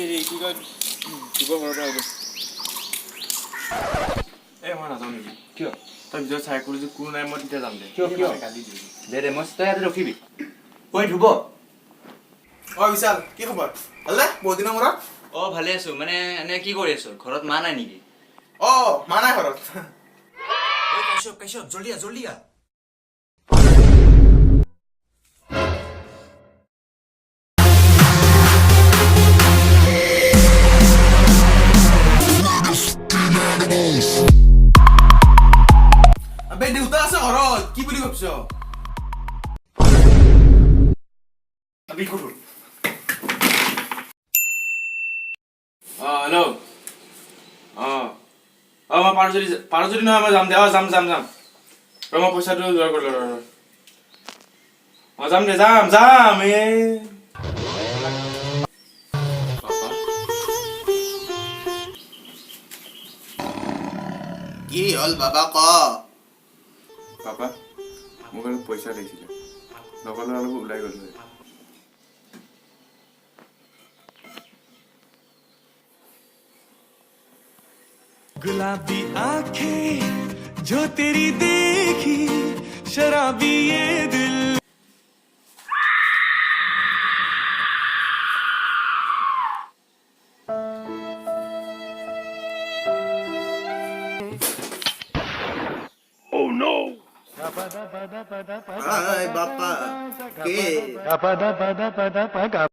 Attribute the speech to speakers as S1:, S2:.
S1: হেৰি কি কয় দিব ঘৰৰ পৰা আহিব এই মই নাযাওঁ নেকি
S2: কিয়
S1: তই ভিতৰত চাই কৰি যদি কোনো নাই মই তেতিয়া যাম দে
S2: কিয়
S1: গালি দিবি
S2: দে মই তই ইয়াতে ৰখিবি ঐ ধ্ৰুৱ
S3: বিশাল কি খবৰ ভালনে বহুত দিনৰ মূৰত
S2: ভালে আছো মানে এনে কি কৰি আছো ঘৰত মা নাই নেকি
S3: মা নাই ঘৰত
S2: কাশ্যপ জল্দি আ
S3: আবে দেউতা আছে ঘৰত কি বুলি ভাবছ
S1: হেল্ল' মই পাৰো যদি নহয় মই যাম দে যাম মই পইচাটো যোগাৰ কৰিলোঁ যাম দে যাম এই
S3: কি হ'ল বাবা ক
S1: পাপা মোক অলপ পইচা লাগিছিলে লগৰ ল'ৰা অলপ ওলাই গ'লো
S4: गुलाबी आंखें जो तेरी देखी शराबी ये दिल
S3: বাপা কে